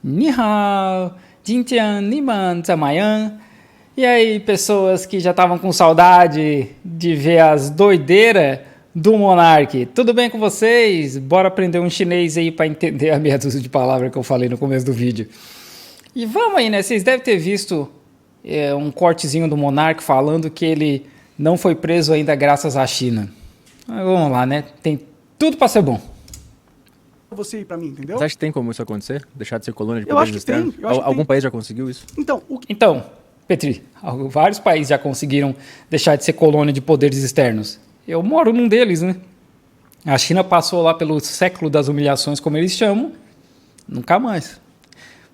Ni hao, Jinjiang, Niman, Zamayan. E aí, pessoas que já estavam com saudade de ver as doideiras do Monark, tudo bem com vocês? Bora aprender um chinês aí para entender a meia dúzia de palavras que eu falei no começo do vídeo. E vamos aí, né? Vocês devem ter visto um cortezinho do Monark falando que ele não foi preso ainda graças à China. Mas vamos lá, né? Tem tudo para ser bom. Você ir pra mim, entendeu? Você acha que tem como isso acontecer? Deixar de ser colônia de Eu poderes acho que tem, externos? eu acho que Algum tem. país já conseguiu isso? Então, Petri, vários países já conseguiram deixar de ser colônia de poderes externos. Eu moro num deles, né? A China passou lá pelo século das humilhações, como eles chamam, nunca mais.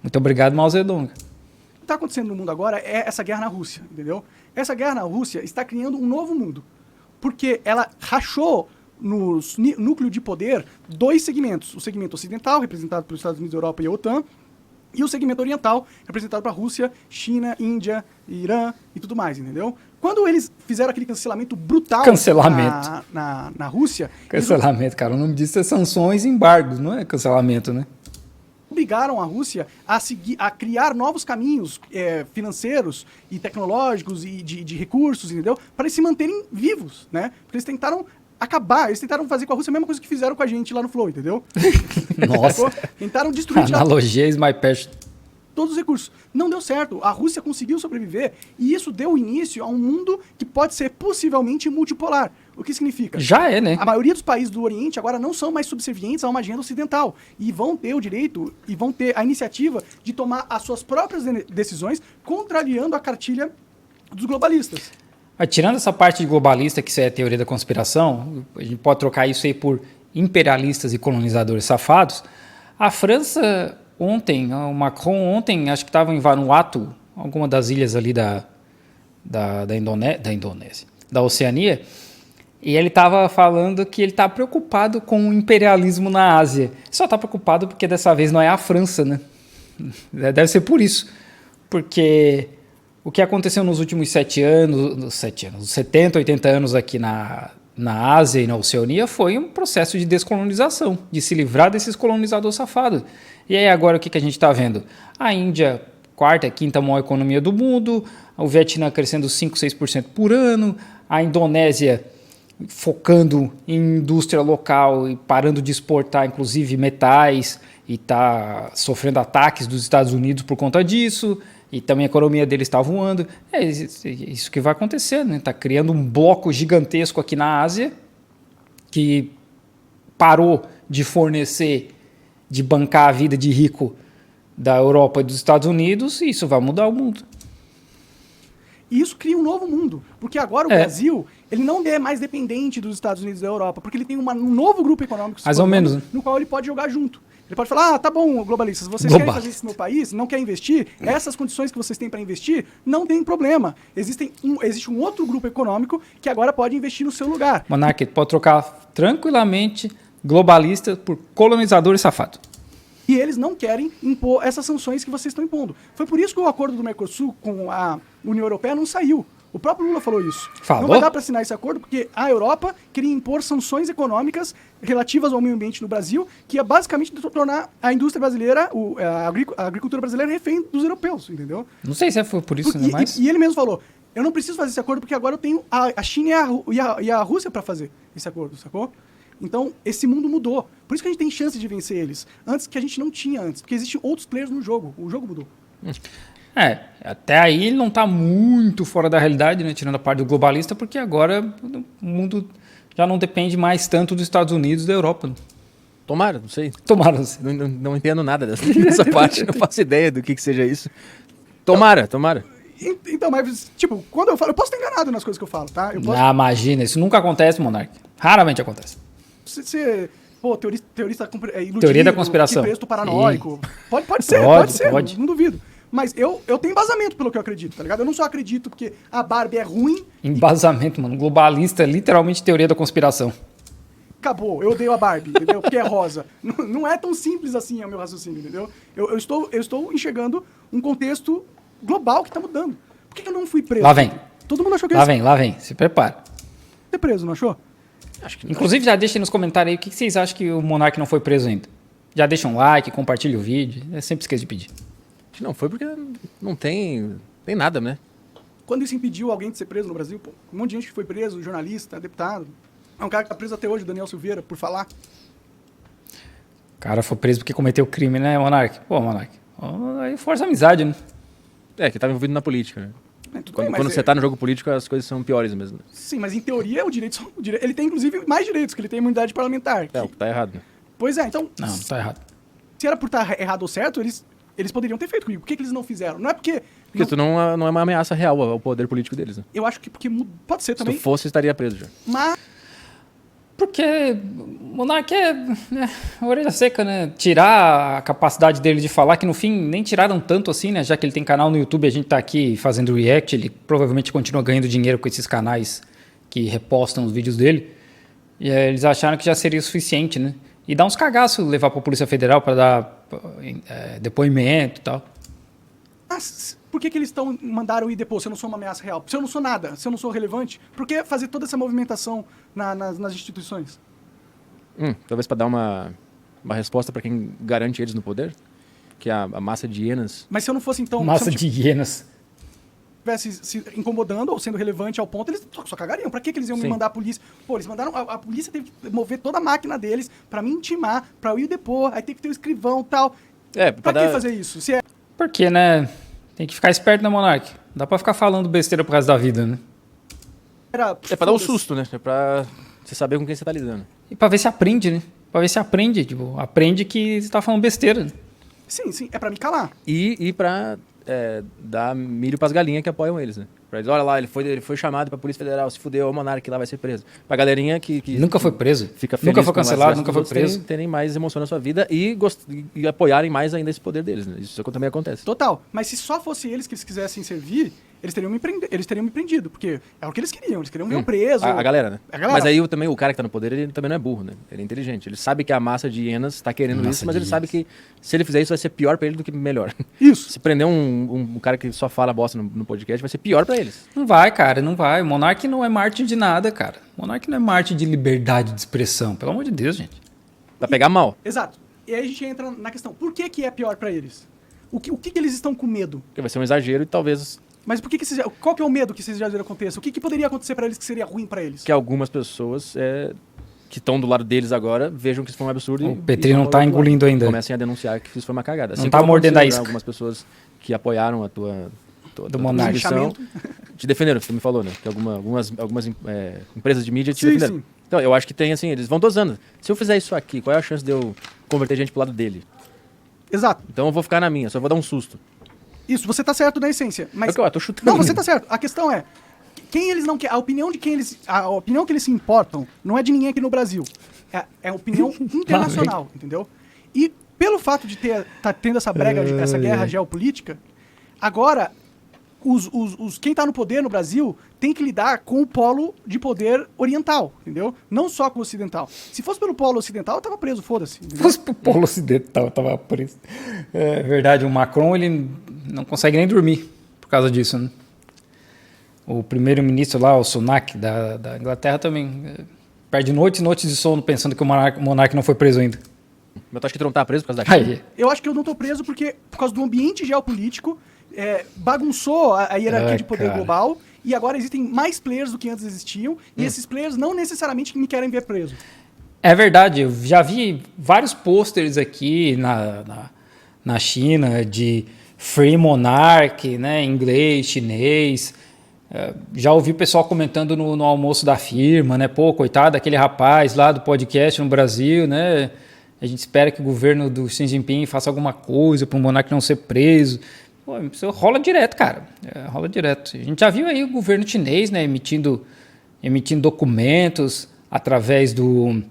Muito obrigado, Mao Zedong. o que está acontecendo no mundo agora é essa guerra na Rússia, entendeu? Essa guerra na Rússia está criando um novo mundo, porque ela rachou no núcleo de poder dois segmentos. O segmento ocidental, representado pelos Estados Unidos, Europa e a OTAN, e o segmento oriental, representado pela Rússia, China, Índia, Irã e tudo mais, entendeu? Quando eles fizeram aquele cancelamento brutal na Rússia... Cancelamento, cara. O nome disso é sanções e embargos, não é cancelamento, né? Obrigaram a Rússia a criar novos caminhos financeiros e tecnológicos e de recursos, entendeu? Para eles se manterem vivos, né? Porque eles tentaram fazer com a Rússia a mesma coisa que fizeram com a gente lá no Flow, entendeu? Nossa. Tentaram destruir Analogia is my passion. todos os recursos. Não deu certo. A Rússia conseguiu sobreviver e isso deu início a um mundo que pode ser possivelmente multipolar. O que significa? Já é, né? A maioria dos países do Oriente agora não são mais subservientes a uma agenda ocidental e vão ter o direito e vão ter a iniciativa de tomar as suas próprias decisões, contrariando a cartilha dos globalistas. Mas tirando essa parte de globalista, que isso é teoria da conspiração, a gente pode trocar isso aí por imperialistas e colonizadores safados. A França ontem, o Macron ontem, acho que estava em Vanuatu, alguma das ilhas ali da Indonésia, da Oceania, e ele estava falando que ele está preocupado com o imperialismo na Ásia. Só está preocupado porque dessa vez não é a França, né? Deve ser por isso. Porque o que aconteceu nos últimos 70, 80 anos aqui na Ásia e na Oceania foi um processo de descolonização, de se livrar desses colonizadores safados. E aí agora o que a gente está vendo? A Índia, quarta, quinta maior economia do mundo, o Vietnã crescendo 5, 6% por ano, a Indonésia focando em indústria local e parando de exportar, inclusive, metais, e está sofrendo ataques dos Estados Unidos por conta disso, e também a economia deles está voando. É isso que vai acontecer, né? Está criando um bloco gigantesco aqui na Ásia, que parou de fornecer, de bancar a vida de rico da Europa e dos Estados Unidos, e isso vai mudar o mundo. E isso cria um novo mundo, porque agora o Brasil ele não é mais dependente dos Estados Unidos e da Europa, porque ele tem um novo grupo econômico mais ou menos, né? No qual ele pode jogar junto. Ele pode falar, tá bom, globalistas, vocês querem fazer isso no meu país, não querem investir, essas condições que vocês têm para investir, não tem problema. Existe um outro grupo econômico que agora pode investir no seu lugar. Monark, pode trocar tranquilamente globalista por colonizador e safado. E eles não querem impor essas sanções que vocês estão impondo. Foi por isso que o acordo do Mercosul com a União Europeia não saiu. O próprio Lula falou isso. Falou? Não vai dar para assinar esse acordo porque a Europa queria impor sanções econômicas relativas ao meio ambiente no Brasil, que ia basicamente tornar a indústria brasileira, a agricultura brasileira refém dos europeus, entendeu? Não sei se foi por isso, né? Mas... E ele mesmo falou, eu não preciso fazer esse acordo porque agora eu tenho a China e a Rússia para fazer esse acordo, sacou? Então, esse mundo mudou. Por isso que a gente tem chance de vencer eles. Antes que a gente não tinha antes. Porque existem outros players no jogo. O jogo mudou. Até aí ele não está muito fora da realidade, né? Tirando a parte do globalista, porque agora o mundo já não depende mais tanto dos Estados Unidos e da Europa. Tomara, não sei. Tomara. Não entendo nada dessa parte. Não faço ideia do que seja isso. Tomara. Então, mas, tipo, quando eu falo... Eu posso estar enganado nas coisas que eu falo, tá? Ah, imagina. Isso nunca acontece, Monark. Raramente acontece. Você... Pô, teorista iludido, teoria da conspiração. Texto paranoico. Pode ser. Não duvido. Mas eu tenho embasamento pelo que eu acredito, tá ligado? Eu não só acredito porque a Barbie é ruim... Embasamento, mano. Globalista é literalmente teoria da conspiração. Acabou, eu odeio a Barbie, entendeu? Porque é rosa. Não é tão simples assim o meu raciocínio, entendeu? Eu estou enxergando um contexto global que está mudando. Por que eu não fui preso? Lá vem. Todo mundo achou que Lá vem. Se prepara. Ser preso, não achou? Inclusive, já deixem nos comentários aí o que vocês acham que o Monark não foi preso ainda. Já deixa um like, compartilha o vídeo. Eu sempre esqueço de pedir. Não foi porque não tem nada, né? Quando isso impediu alguém de ser preso no Brasil, pô, um monte de gente que foi preso, jornalista, deputado. É um cara que tá preso até hoje, o Daniel Silveira, por falar. O cara foi preso porque cometeu crime, né, Monark? Pô, Monark, aí força a amizade, né? É, que tava envolvido na política, né? Tudo bem, mas Quando você tá no jogo político, as coisas são piores mesmo. Sim, mas em teoria ele tem inclusive mais direitos, que ele tem imunidade parlamentar. É, o que tá errado, né? Pois é, então, Não, tá errado. se era por estar errado ou certo, eles poderiam ter feito comigo. Por que eles não fizeram? Não é porque... Porque tu não é uma ameaça real ao poder político deles, né? Eu acho que porque pode ser Se também, tu fosse, estaria preso já. mas... Porque Monark é orelha seca, né? Tirar a capacidade dele de falar, que no fim nem tiraram tanto assim, né? Já que ele tem canal no YouTube, a gente tá aqui fazendo react, ele provavelmente continua ganhando dinheiro com esses canais que repostam os vídeos dele. E eles acharam que já seria o suficiente, né? E dá uns cagaços levar pra Polícia Federal para dar depoimento e tal. Mas por que eles mandaram ir depois se eu não sou uma ameaça real? Se eu não sou nada, se eu não sou relevante, por que fazer toda essa movimentação nas instituições? Talvez pra dar uma resposta pra quem garante eles no poder. Que a massa de hienas... Mas se eu não fosse, então... Massa se eu não de hienas. estivesse se incomodando ou sendo relevante ao ponto, eles só cagariam. Pra que eles iam me Sim. mandar a polícia? Pô, eles mandaram... A polícia teve que mover toda a máquina deles pra me intimar, pra eu ir depor, aí teve que ter o escrivão e tal. É, Pra que fazer isso? Se é... Porque, né? Tem que ficar esperto, né, Monark? Não dá pra ficar falando besteira pro resto da vida, né? É pra dar um susto, né? É pra você saber com quem você tá lidando. E pra ver se aprende, né? Pra ver se aprende. Tipo, aprende que você tá falando besteira. Né? Sim, é pra me calar. E pra dar milho pras galinhas que apoiam eles, né? Pra eles, olha lá, ele foi chamado pra Polícia Federal, se fudeu, o Monark lá vai ser preso. Pra galerinha que Nunca foi preso. fica feliz Nunca foi com a cancelado, desgraça nunca dos foi outros, preso. terem mais emoção na sua vida e apoiarem mais ainda esse poder deles, né? Isso também acontece. Total. Mas se só fosse eles que eles quisessem servir, eles teriam me prendido, porque é o que eles queriam ver eu preso. A galera, né? A galera. Mas aí também o cara que tá no poder, ele também não é burro, né? Ele é inteligente. Ele sabe que a massa de hienas tá querendo Massa isso, mas de ele sabe que se ele fizer isso vai ser pior pra ele do que melhor. Isso. Se prender um cara que só fala bosta no podcast, vai ser pior pra eles. Não vai, cara, não vai. O Monark não é mártir de nada, cara. O Monark não é mártir de liberdade de expressão. Pelo amor de Deus, gente. Vai pegar mal. Exato. E aí a gente entra na questão, por que é pior pra eles? O que eles estão com medo? Porque vai ser um exagero e talvez Mas por que qual que é o medo que esses exageros aconteçam? O que poderia acontecer pra eles que seria ruim pra eles? que algumas pessoas que estão do lado deles agora vejam que isso foi um absurdo. O Petri não tá vão engolindo ainda. comecem a denunciar que isso foi uma cagada. Não tá como mordendo a aconteceu, isca. Algumas pessoas que apoiaram a tua Do Monark. posição te defenderam, você me falou, né? Que algumas empresas de mídia te Sim, defenderam. sim. Então, eu acho que tem assim, eles vão dosando. Se eu fizer isso aqui, qual é a chance de eu converter gente pro lado dele? Exato. Então eu vou ficar na minha, só vou dar um susto. Isso, você tá certo na essência. Mas... É o que eu tô chutando. Não, você tá certo. A questão é, quem eles não querem, a opinião que eles se importam não é de ninguém aqui no Brasil. É a opinião internacional, entendeu? E pelo fato de tá tendo essa guerra geopolítica, agora quem tá no poder no Brasil tem que lidar com o polo de poder oriental, entendeu? Não só com o ocidental. Se fosse pelo polo ocidental, eu tava preso, foda-se. Se fosse pro polo ocidental, eu tava preso. É verdade, o Macron, ele não consegue nem dormir por causa disso, né? O primeiro-ministro lá, o Sunak, da Inglaterra, também perde noites e noites de sono pensando que o monarca não foi preso ainda. Mas tu acha que tu não tá preso por causa da China? Aí, Eu acho que eu não tô preso por causa do ambiente geopolítico, bagunçou a hierarquia de poder cara. global, e agora existem mais players do que antes existiam, e esses players não necessariamente me querem ver preso. é verdade, eu já vi vários pôsteres aqui na China de Free Monarch, né, em inglês, chinês. Já ouvi o pessoal comentando no almoço da firma, né? Pô, coitado daquele rapaz lá do podcast no Brasil, né? A gente espera que o governo do Xi Jinping faça alguma coisa para o monarca não ser preso. Pô, isso rola direto, cara. Rola direto. A gente já viu aí o governo chinês, né? Emitindo documentos através do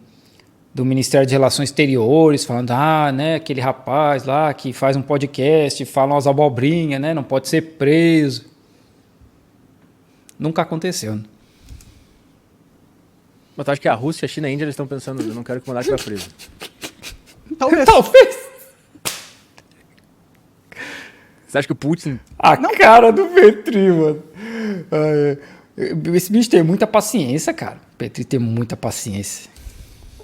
Ministério de Relações Exteriores, falando, né? Aquele rapaz lá que faz um podcast, fala umas abobrinhas, né? Não pode ser preso. Nunca aconteceu, né? Mas tu acha que a Rússia, a China e a Índia eles estão pensando, eu não quero que o monarca vá preso. Talvez. Talvez. Você acha que o Putin... A cara do Petri, mano. Esse bicho tem muita paciência, cara. O Petri tem muita paciência.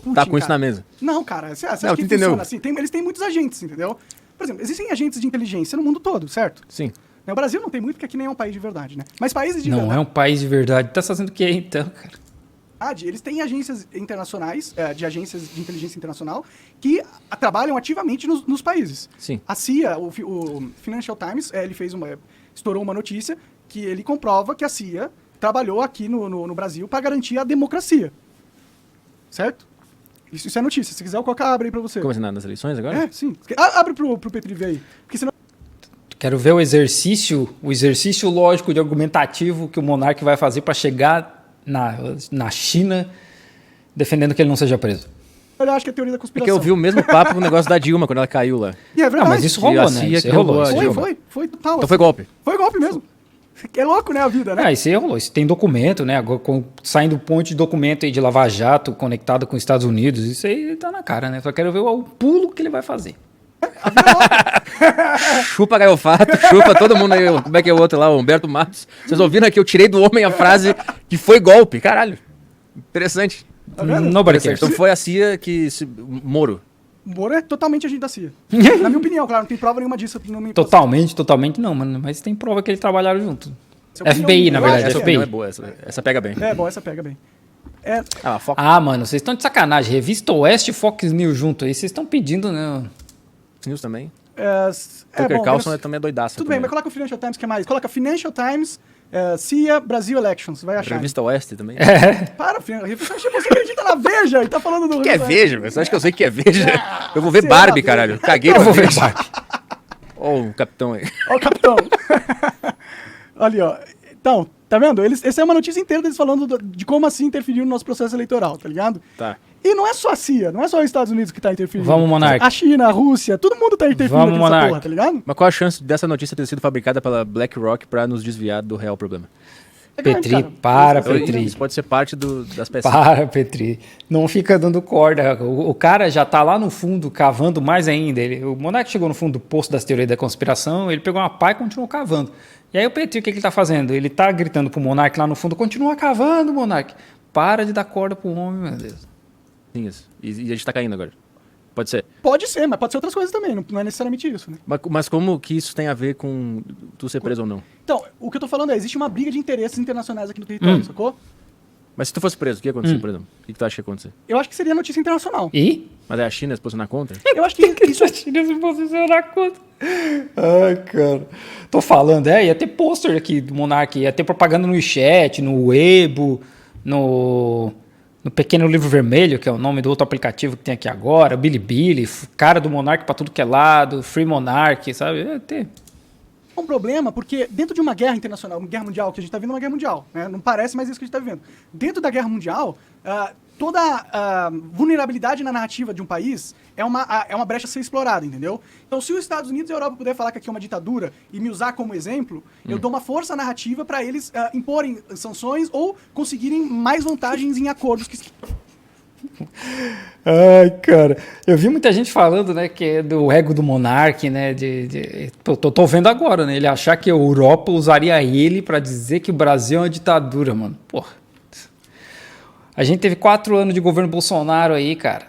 Putin, tá com isso cara. na mesa. Não, cara, você acha Não, que tu entendeu. funciona assim? Eles têm muitos agentes, entendeu? Por exemplo, existem agentes de inteligência no mundo todo, certo? Sim. O Brasil não tem muito, porque aqui nem é um país de verdade, né? Mas países de Não verdade, é um país de verdade. Tá fazendo o que então, cara? eles têm agências internacionais, de agências de inteligência internacional, que trabalham ativamente nos países. Sim. A CIA, o Financial Times, estourou uma notícia que ele comprova que a CIA trabalhou aqui no Brasil para garantir a democracia. Certo? Isso é notícia. Se quiser, eu colocar, abre aí pra você. Como assim, nas eleições agora? Sim. Abre pro Petri ver aí. Porque senão... Quero ver o exercício lógico e argumentativo que o monarca vai fazer para chegar na China defendendo que ele não seja preso. Eu acho que é teoria da É conspiração. que eu vi o mesmo papo com o negócio da Dilma, quando ela caiu lá. E é verdade. Ah, mas isso E rolou, a né? CIA Isso que rolou. roubou a Isso Dilma. rolou. Foi total. Então foi golpe. Foi golpe mesmo. É louco, né, a vida, né? Isso aí rolou. Isso tem documento, né? Agora, saindo um monte de documento aí de Lava Jato conectado com os Estados Unidos. Isso aí tá na cara, né? Só quero ver o pulo que ele vai fazer. Chupa Gaiofato, chupa todo mundo aí. Como é que é o outro lá, o Humberto Matos. Vocês ouviram aqui, eu tirei do homem a frase que foi golpe. Caralho. Interessante. Tá vendo? Nobody cares. Então foi a CIA que... Moro. Moro é totalmente agente da CIA. Na minha opinião, claro, não tem prova nenhuma disso. Não me Totalmente não, mano. Mas tem prova que eles trabalharam junto. Essa é a opinião FBI, minha. na Eu verdade, acho que Essa FBI. opinião é boa, essa pega bem. É bom, essa pega bem. É, Foca. Ah, mano, vocês estão de sacanagem. Revista Oeste e Fox News junto aí. Vocês estão pedindo, né? News também. Tucker Tucker Carlson também é doidaço. Tudo bem, mas coloca o Financial Times, que é mais. Coloca Financial Times, CIA, Brasil Elections, vai achar. Revista Oeste também. Para, Financial Times, você acredita na Veja e tá falando do... O que é Veja? Você acha que eu sei o que é Veja? Eu vou ver sei Barbie, lá, caralho. Veja. Caguei pra ver Barbie. Ó o capitão aí. Ó o capitão. Ali, ó. Então, tá vendo? Essa é uma notícia inteira deles falando de como assim interferiu no nosso processo eleitoral, tá ligado? Tá. E não é só a CIA, não é só os Estados Unidos que tá interferindo. Vamos, Monark. A China, a Rússia, todo mundo tá interferindo Vamos, aqui nessa Monark. porra, tá ligado? Mas qual a chance dessa notícia ter sido fabricada pela BlackRock pra nos desviar do real problema? É grande, Petri, cara. para, Isso é Petri. Isso pode ser parte das peças. Para, Petri. Não fica dando corda. O cara já tá lá no fundo, cavando mais ainda. O Monark chegou no fundo do poço das teorias da conspiração, ele pegou uma pá e continuou cavando. E aí o Petri, o que ele tá fazendo? Ele tá gritando pro Monark lá no fundo, continua cavando, Monark. Para de dar corda pro homem, meu Deus. Sim, isso. E a gente tá caindo agora. Pode ser. Pode ser, mas pode ser outras coisas também, não é necessariamente isso, né? Mas como que isso tem a ver com tu ser preso ou não? Então, o que eu tô falando é, existe uma briga de interesses internacionais aqui no território, sacou? Mas se tu fosse preso, o que ia acontecer, por exemplo? O que tu acha que ia acontecer? Eu acho que seria notícia internacional. E? Mas é a China se posicionar contra? Eu acho que isso... Tira se posicionar contra. Ai, cara. Tô falando, ia ter pôster aqui do Monark, ia ter propaganda no chat, no Weibo, no Pequeno Livro Vermelho, que é o nome do outro aplicativo que tem aqui agora, Bilibili, cara do Monark pra tudo que é lado, Free Monark, sabe? Ia ter. É um problema, porque dentro de uma guerra internacional, uma guerra mundial, que a gente está vendo uma guerra mundial, né? Não parece, mas é isso que a gente está vivendo. Dentro da guerra mundial, toda vulnerabilidade na narrativa de um país é uma brecha a ser explorada, entendeu? Então, se os Estados Unidos e a Europa puder falar que aqui é uma ditadura e me usar como exemplo, eu dou uma força narrativa para eles imporem sanções ou conseguirem mais vantagens em acordos que... Ai, cara, eu vi muita gente falando, né, que é do ego do monarca, né, tô vendo agora, né, ele achar que a Europa usaria ele pra dizer que o Brasil é uma ditadura, mano, porra. A gente teve 4 anos de governo Bolsonaro aí, cara,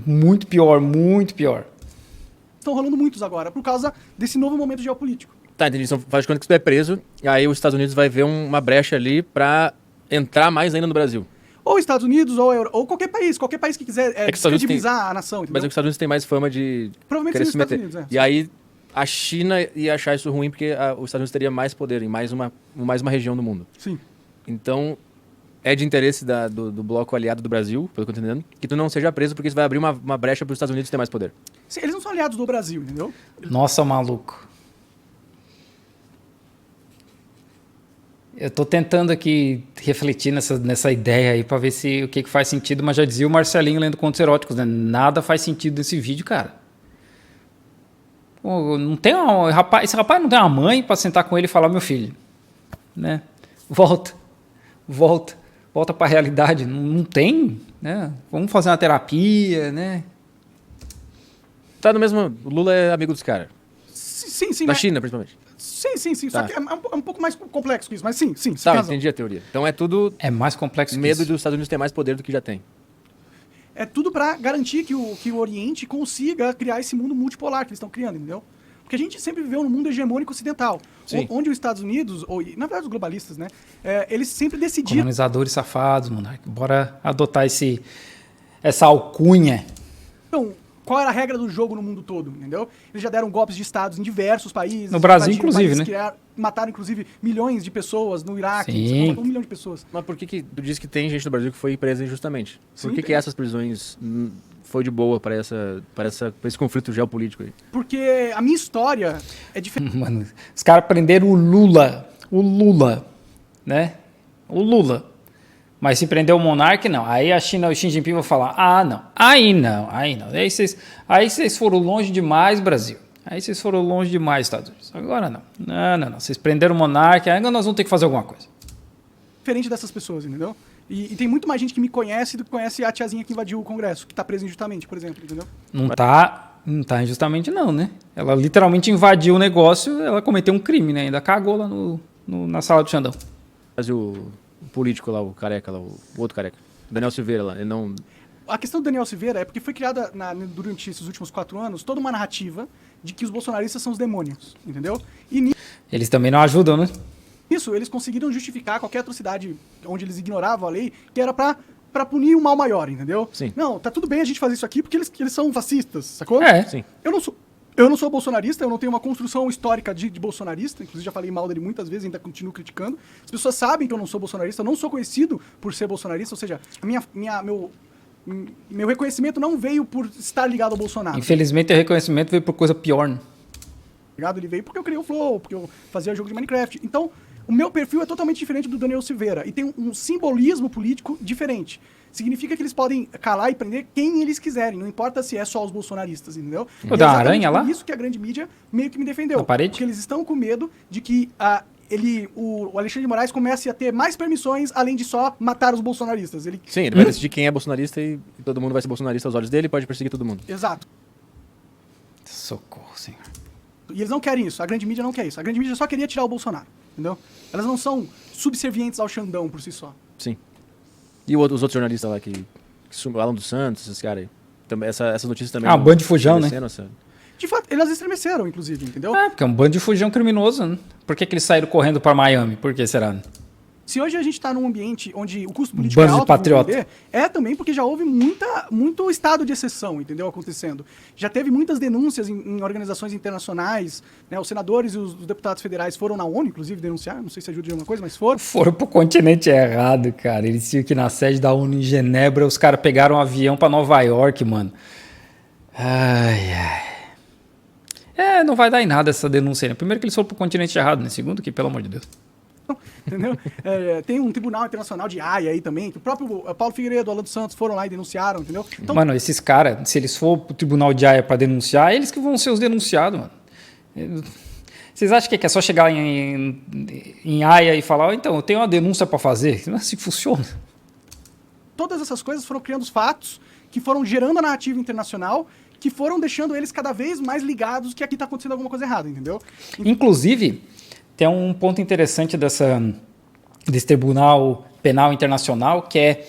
muito pior, muito pior. Estão rolando muitos agora, por causa desse novo momento geopolítico. Tá, entendi. Então faz de conta que tu é preso, e aí os Estados Unidos vai ver uma brecha ali pra entrar mais ainda no Brasil. Ou Estados Unidos, ou qualquer país que quiser que os Estados Unidos descredibilizar a nação, entendeu? Mas os Estados Unidos tem mais fama de Provavelmente querer sim, se os Estados meter. Unidos, E aí a China ia achar isso ruim porque os Estados Unidos teria mais poder em mais uma região do mundo. Sim. Então, é de interesse do bloco aliado do Brasil, pelo que eu tô entendendo, que tu não seja preso porque isso vai abrir uma brecha para os Estados Unidos ter mais poder. Sim, eles não são aliados do Brasil, entendeu? Nossa, maluco. Eu tô tentando aqui refletir nessa ideia aí pra ver o que faz sentido, mas já dizia o Marcelinho lendo Contos Eróticos, né? Nada faz sentido nesse vídeo, cara. Pô, não tem esse rapaz não tem uma mãe pra sentar com ele e falar, meu filho, né? Volta pra realidade. Não tem, né? Vamos fazer uma terapia, né? Tá no mesmo... O Lula é amigo dos caras. Sim. Da mas- China, principalmente. Sim. Tá. Só que é um pouco mais complexo que isso, mas sim. Você Tá, tem razão. entendi a teoria. Então é tudo É mais complexo que medo isso. dos Estados Unidos ter mais poder do que já tem. é tudo para garantir que o Oriente consiga criar esse mundo multipolar que eles estão criando, entendeu? Porque a gente sempre viveu num mundo hegemônico ocidental, onde os Estados Unidos, ou na verdade os globalistas, né, eles sempre decidiram... Colonizadores safados, Monark. Bora adotar essa alcunha. Então, qual era a regra do jogo no mundo todo, entendeu? Eles já deram golpes de estados em diversos países. No Brasil, inclusive, né? Mataram, inclusive, milhões de pessoas no Iraque. Sim. Matou 1 milhão de pessoas. Mas por que tu diz que tem gente no Brasil que foi presa injustamente? Por Sim, que tem. essas prisões foi de boa para esse conflito geopolítico aí? Porque a minha história é diferente. Mano, os caras prenderam o Lula, né? O Lula. Mas se prender o Monark, não. Aí a China, o Xi Jinping vai falar, não. Aí não. Aí vocês foram longe demais, Brasil. Aí vocês foram longe demais, Estados Unidos. Agora não. Não. Vocês prenderam o Monark, agora nós vamos ter que fazer alguma coisa. Diferente dessas pessoas, entendeu? E tem muito mais gente que me conhece do que conhece a tiazinha que invadiu o Congresso, que tá presa injustamente, por exemplo, entendeu? Não tá injustamente não, né? Ela literalmente invadiu o negócio, ela cometeu um crime, né? Ainda cagou lá na sala do Xandão. Mas o político lá, o careca lá, o outro careca, Daniel Silveira lá, ele não... A questão do Daniel Silveira é porque foi criada durante esses últimos 4 anos toda uma narrativa de que os bolsonaristas são os demônios, entendeu? E Eles também não ajudam, né? nisso eles conseguiram justificar qualquer atrocidade onde eles ignoravam a lei, que era pra punir o mal maior, entendeu? Sim. Não, tá tudo bem a gente fazer isso aqui porque eles são fascistas, sacou? Sim. Eu não sou bolsonarista, eu não tenho uma construção histórica de bolsonarista, inclusive já falei mal dele muitas vezes, ainda continuo criticando. As pessoas sabem que eu não sou bolsonarista, eu não sou conhecido por ser bolsonarista, ou seja, meu reconhecimento não veio por estar ligado ao Bolsonaro. Infelizmente o reconhecimento veio por coisa pior, né? Ligado? Ele veio porque eu criei o Flow, porque eu fazia jogo de Minecraft. Então, o meu perfil é totalmente diferente do Daniel Silveira e tem um simbolismo político diferente. Significa que eles podem calar e prender quem eles quiserem, não importa se é só os bolsonaristas, entendeu? O da aranha lá? Por isso que a grande mídia meio que me defendeu. Na parede? Porque eles estão com medo de que o Alexandre de Moraes comece a ter mais permissões, além de só matar os bolsonaristas. Sim, ele vai decidir quem é bolsonarista e todo mundo vai ser bolsonarista aos olhos dele e pode perseguir todo mundo. Exato. Socorro, senhor. E eles não querem isso, a grande mídia não quer isso. A grande mídia só queria tirar o Bolsonaro, entendeu? Elas não são subservientes ao Xandão por si só. Sim. E os outros jornalistas lá o Alan dos Santos, esses caras aí. Também, essas notícias também... Um bando de fujão, né? De fato, eles estremeceram, inclusive, entendeu? Porque é um bando de fujão criminoso, né? Por que eles saíram correndo para Miami? Por que será? Se hoje a gente está num ambiente onde o custo político é Bando de alto, patriota. é também porque já houve muito estado de exceção, entendeu, acontecendo. Já teve muitas denúncias em organizações internacionais, né, os senadores e os deputados federais foram na ONU, inclusive, denunciar, não sei se ajuda de alguma coisa, mas foram. Foram pro continente errado, cara. Eles tinham que ir na sede da ONU em Genebra, os caras pegaram um avião para Nova York, mano. Ai. Não vai dar em nada essa denúncia aí, né? Primeiro que eles foram pro continente errado, né? Segundo que, pelo amor de Deus. Entendeu? Tem um tribunal internacional de Haia aí também, que o próprio Paulo Figueiredo, Alan dos Santos foram lá e denunciaram, entendeu? Então, mano, esses caras, se eles for pro tribunal de Haia pra denunciar, eles que vão ser os denunciados, mano. Vocês acham que é só chegar em Haia e falar, então, eu tenho uma denúncia pra fazer? Não é assim que funciona. Todas essas coisas foram criando os fatos que foram gerando a narrativa internacional, que foram deixando eles cada vez mais ligados que aqui tá acontecendo alguma coisa errada, entendeu? Inclusive, tem um ponto interessante desse Tribunal Penal Internacional, que é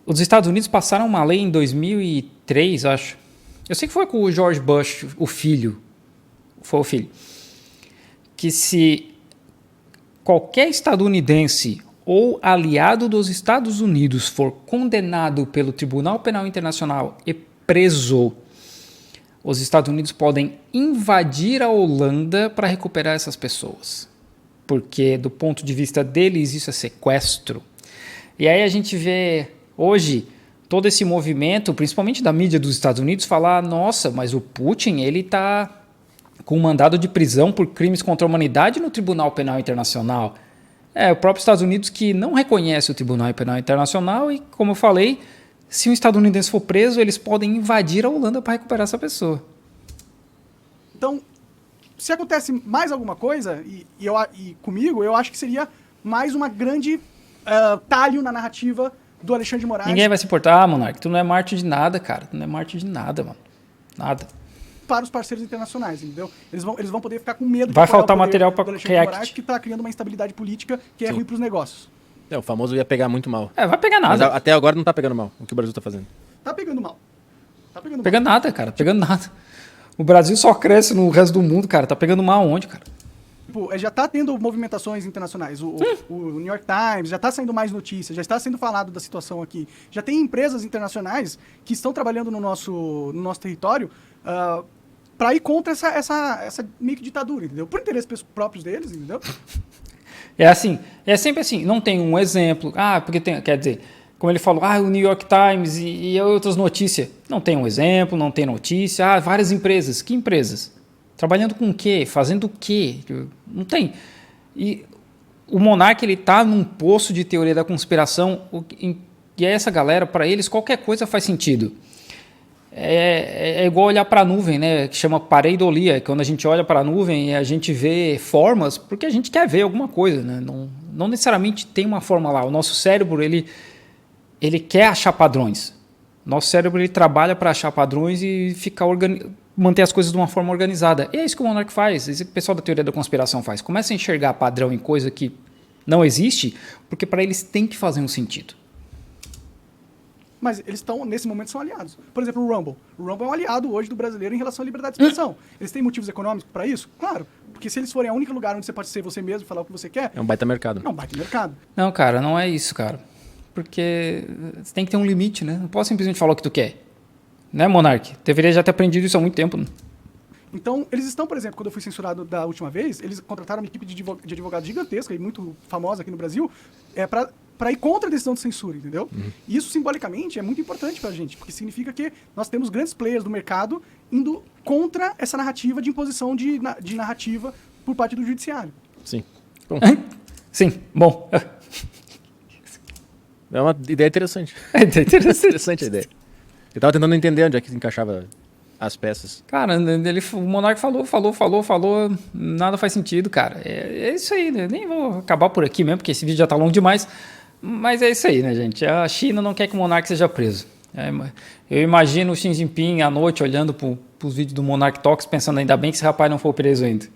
os Estados Unidos passaram uma lei em 2003, acho. Eu sei que foi com o George Bush, o filho. Foi o filho. Que se qualquer estadunidense ou aliado dos Estados Unidos for condenado pelo Tribunal Penal Internacional e preso, os Estados Unidos podem invadir a Holanda para recuperar essas pessoas. Porque, do ponto de vista deles, isso é sequestro. E aí a gente vê, hoje, todo esse movimento, principalmente da mídia dos Estados Unidos, falar, nossa, mas o Putin, ele está com um mandado de prisão por crimes contra a humanidade no Tribunal Penal Internacional. O próprio Estados Unidos que não reconhece o Tribunal Penal Internacional e, como eu falei, se um estadunidense for preso, eles podem invadir a Holanda para recuperar essa pessoa. Então, se acontece mais alguma coisa, e comigo, eu acho que seria mais uma grande talho na narrativa do Alexandre de Moraes. Ninguém vai se importar, Monark. Tu não é mártir de nada, cara. Tu não é mártir de nada, mano. Nada. Para os parceiros internacionais, entendeu? Eles vão poder ficar com medo vai de apoiar faltar o poder material para do Alexandre de Moraes, React. que está criando uma instabilidade política que é ruim para os negócios. O famoso ia pegar muito mal. Vai pegar Mas nada. até agora não tá pegando mal o que o Brasil tá fazendo. Tá pegando mal. Tá pegando mal. Pegando nada, cara. Pegando nada. O Brasil só cresce no resto do mundo, cara. Tá pegando mal onde, cara? Tipo, já tá tendo movimentações internacionais. O New York Times já tá saindo mais notícias, já está sendo falado da situação aqui. Já tem empresas internacionais que estão trabalhando no nosso território para ir contra essa meio que ditadura, entendeu? Por interesses próprios deles, entendeu? É assim, é sempre assim, não tem um exemplo. Porque tem, quer dizer, como ele falou, o New York Times e outras notícias. Não tem um exemplo, não tem notícia. Várias empresas. Que empresas? Trabalhando com o quê? Fazendo o quê? Não tem. E o Monark, ele tá num poço de teoria da conspiração, e essa galera, para eles, qualquer coisa faz sentido. É igual olhar para a nuvem, né? Que chama pareidolia, quando a gente olha para a nuvem e a gente vê formas, porque a gente quer ver alguma coisa, né? Não necessariamente tem uma forma lá. O nosso cérebro, ele quer achar padrões. Nosso cérebro, ele trabalha para achar padrões e manter as coisas de uma forma organizada. E é isso que o Monark faz, é isso que o pessoal da teoria da conspiração faz. Começa a enxergar padrão em coisa que não existe, porque para eles tem que fazer um sentido. Mas eles estão, nesse momento, são aliados. Por exemplo, o Rumble. O Rumble é um aliado hoje do brasileiro em relação à liberdade de expressão. Eles têm motivos econômicos para isso? Claro. Porque se eles forem o único lugar onde você pode ser você mesmo e falar o que você quer... É um baita mercado. É um baita mercado. Não, cara, não é isso, cara. Porque você tem que ter um limite, né? Não pode simplesmente falar o que tu quer. Né, Monark? Deveria já ter aprendido isso há muito tempo. Né? Então, eles estão, por exemplo, quando eu fui censurado da última vez, eles contrataram uma equipe de advogados gigantesca e muito famosa aqui no Brasil, para ir contra a decisão de censura, entendeu? E isso, simbolicamente, é muito importante pra gente, porque significa que nós temos grandes players do mercado indo contra essa narrativa de imposição de narrativa por parte do judiciário. Sim. Sim, bom. É uma ideia interessante. É interessante A ideia. Eu tava tentando entender onde é que encaixava as peças. Cara, o Monark falou, nada faz sentido, cara. É isso aí, né? Nem vou acabar por aqui mesmo, porque esse vídeo já tá longo demais. Mas é isso aí, né, gente? A China não quer que o Monark seja preso. Eu imagino o Xi Jinping à noite olhando pros vídeos do Monark Talks, pensando ainda bem que esse rapaz não foi preso ainda.